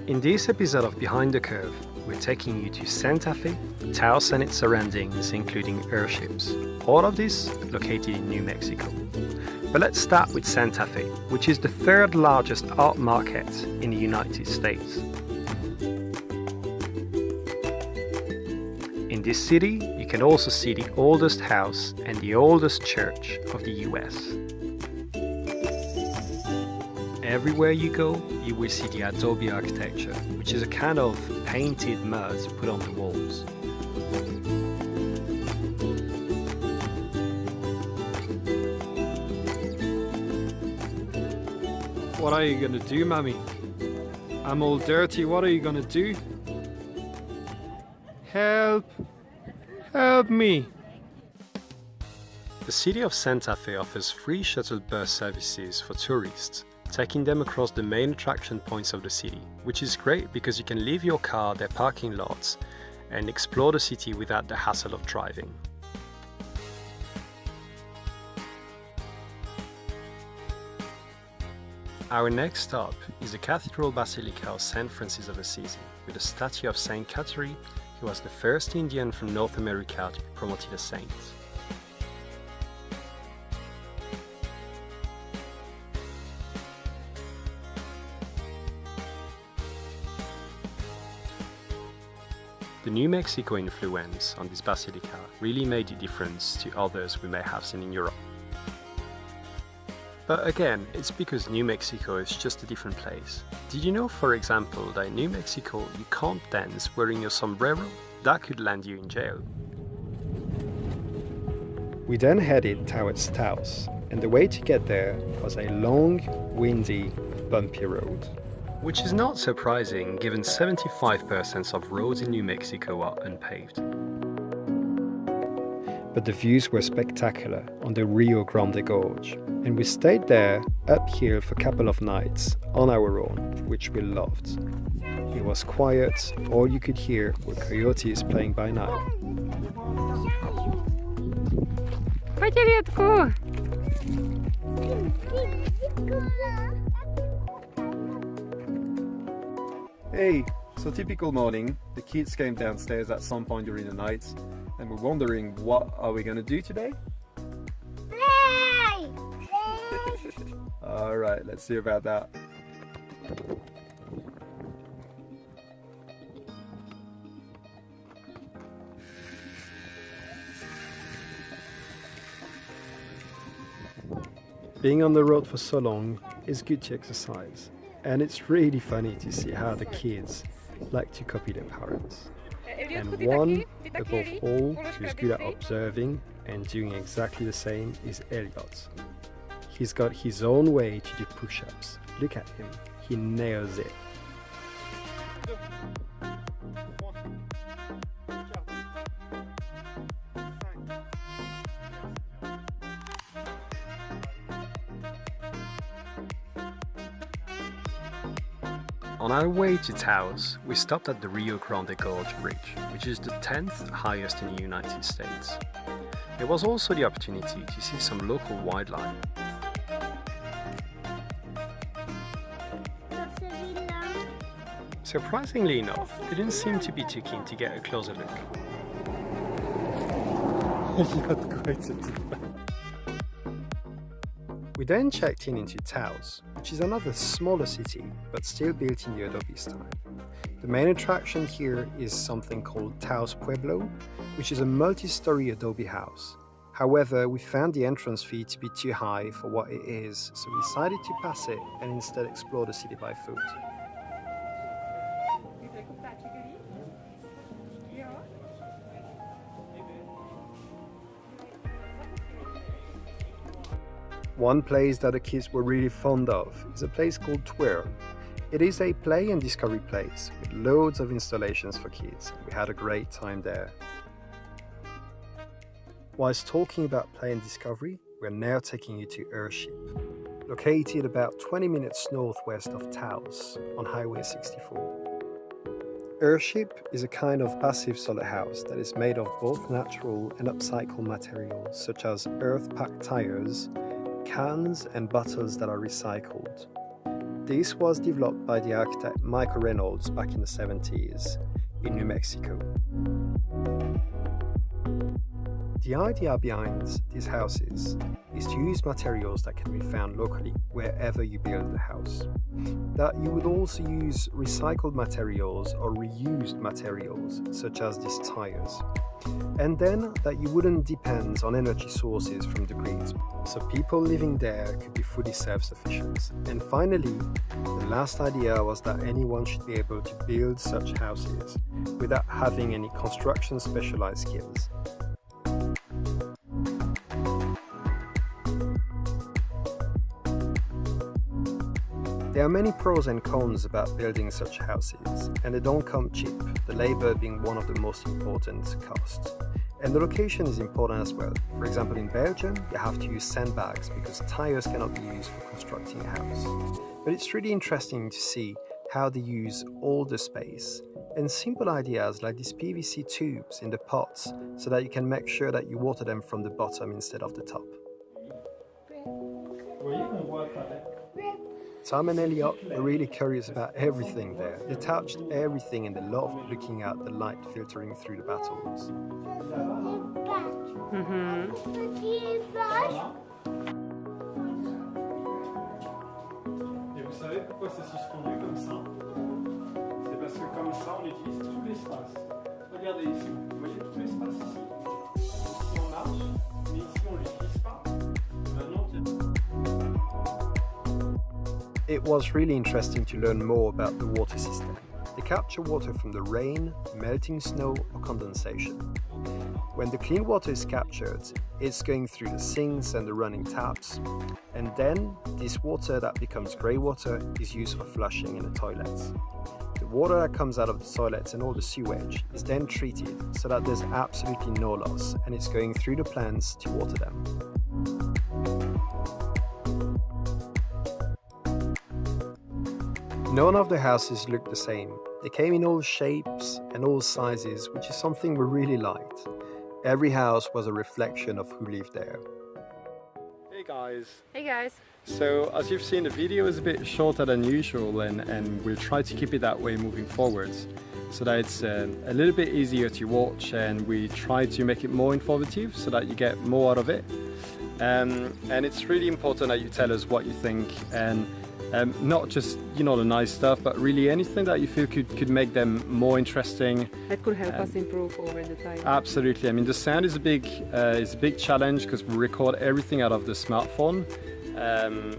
In this episode of Behind the Curve, we're taking you to Santa Fe, Taos and its surroundings, including Earthships. All of this located in New Mexico. But let's start with Santa Fe, which is the third largest art market in the United States. In this city, you can also see the oldest house and the oldest church of the US. Everywhere you go, you will see the Adobe architecture, which is a kind of painted mud put on the walls. What are you gonna do, Mammy? I'm all dirty, what are you gonna do? Help! Help me! The city of Santa Fe offers free shuttle bus services for tourists, taking them across the main attraction points of the city, which is great because you can leave your car at their parking lots and explore the city without the hassle of driving. Our next stop is the Cathedral Basilica of St. Francis of Assisi, with a statue of Saint Catherine, who was the first Indian from North America to be promoted as saint. The New Mexico influence on this basilica really made a difference to others we may have seen in Europe. But again, it's because New Mexico is just a different place. Did you know, for example, that in New Mexico you can't dance wearing your sombrero? That could land you in jail. We then headed towards Taos, and the way to get there was a long, windy, bumpy road. Which is not surprising given 75% of roads in New Mexico are unpaved. But the views were spectacular on the Rio Grande Gorge, and we stayed there uphill for a couple of nights on our own, which we loved. It was quiet, all you could hear were coyotes playing by night. Hey, so typical morning, the kids came downstairs at some point during the night and we're wondering what are we gonna do today? Play! Alright, let's see about that. Being on the road for so long is good to exercise, and it's really funny to see how the kids like to copy their parents. And one, above all, who's good at observing and doing exactly the same is Elliot. He's got his own way to do push-ups. Look at him, he nails it. On our way to Taos, we stopped at the Rio Grande Gorge Bridge, which is the 10th highest in the United States. There was also the opportunity to see some local wildlife. Surprisingly enough, they didn't seem to be too keen to get a closer look. We then checked into Taos, which is another smaller city, but still built in the Adobe style. The main attraction here is something called Taos Pueblo, which is a multi-story Adobe house. However, we found the entrance fee to be too high for what it is, so we decided to pass it and instead explore the city by foot. One place that the kids were really fond of is a place called Twirl. It is a play and discovery place with loads of installations for kids. We had a great time there. Whilst talking about play and discovery, we're now taking you to Earthship, located about 20 minutes northwest of Taos on Highway 64. Earthship is a kind of passive solar house that is made of both natural and upcycled materials such as earth-packed tires, cans and bottles that are recycled. This was developed by the architect Michael Reynolds back in the 70s in New Mexico. The idea behind these houses is to use materials that can be found locally wherever you build the house. That you would also use recycled materials or reused materials such as these tires. And then that you wouldn't depend on energy sources from the grid, so people living there could be fully self-sufficient. And finally, the last idea was that anyone should be able to build such houses without having any construction specialized skills. There are many pros and cons about building such houses, and they don't come cheap, the labor being one of the most important costs. And the location is important as well. For example, in Belgium, you have to use sandbags because tires cannot be used for constructing a house. But it's really interesting to see how they use all the space and simple ideas like these PVC tubes in the pots so that you can make sure that you water them from the bottom instead of the top. Tom and Elliot were really curious about everything there. They touched everything and they loved looking at the light filtering through the battles. Et vous savez pourquoi c'est suspendu comme ça? C'est parce que comme ça on utilise tout l'espace. Regardez ici, vous voyez tout l'espace ici? Ici on marche, mais ici on l'utilise pas. Maintenant, It was really interesting to learn more about the water system. They capture water from the rain, melting snow or condensation. When the clean water is captured, it's going through the sinks and the running taps, and then this water that becomes grey water is used for flushing in the toilets. The water that comes out of the toilets and all the sewage is then treated so that there's absolutely no loss, and it's going through the plants to water them. None of the houses looked the same. They came in all shapes and all sizes, which is something we really liked. Every house was a reflection of who lived there. hey guys. Hey guys! So as you've seen, the video is a bit shorter than usual and we'll try to keep it that way moving forwards so that it's a little bit easier to watch, and we try to make it more informative so that you get more out of it. And it's really important that you tell us what you think, and not just, you know, the nice stuff, but really anything that you feel could make them more interesting. That could help us improve over the time. Absolutely. I mean, the sound is a big challenge because we record everything out of the smartphone.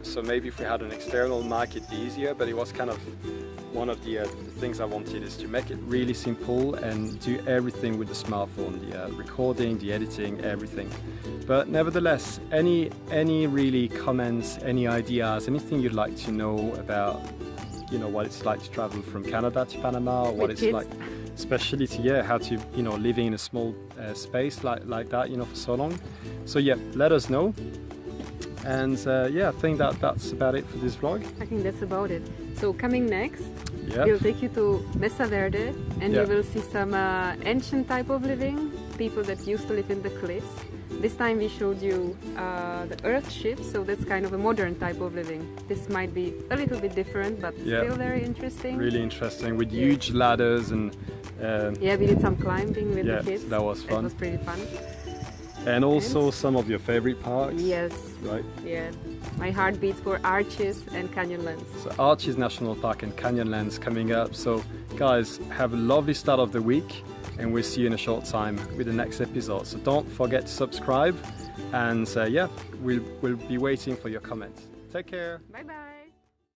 So maybe if we had an external mic, it'd be easier. But it was kind of one of the things I wanted, is to make it really simple and do everything with the smartphone, the recording, the editing, everything. But nevertheless, any really comments, any ideas, anything you'd like to know about, you know, what it's like to travel from Canada to Panama, or what With it's kids. like, especially to, how to, you know, living in a small space like that, you know, for so long. So yeah, let us know. And I think that's about it for this vlog. I think that's about it. So coming next, Yeah. we'll take you to Mesa Verde, and Yeah. you will see some ancient type of living, people that used to live in the cliffs. This time we showed you the Earthship, so that's kind of a modern type of living. This might be a little bit different, but Yeah. still very interesting. Really interesting, with Yes. huge ladders and Yeah, we did some climbing with Yeah, the kids. that was fun. It was pretty fun. and also some of your favorite parks. Yes, Right. yeah. My heart beats for Arches and Canyonlands. So Arches National Park and Canyonlands coming up. So guys, have a lovely start of the week, and we'll see you in a short time with the next episode. So don't forget to subscribe, and we'll be waiting for your comments. Take care. Bye bye!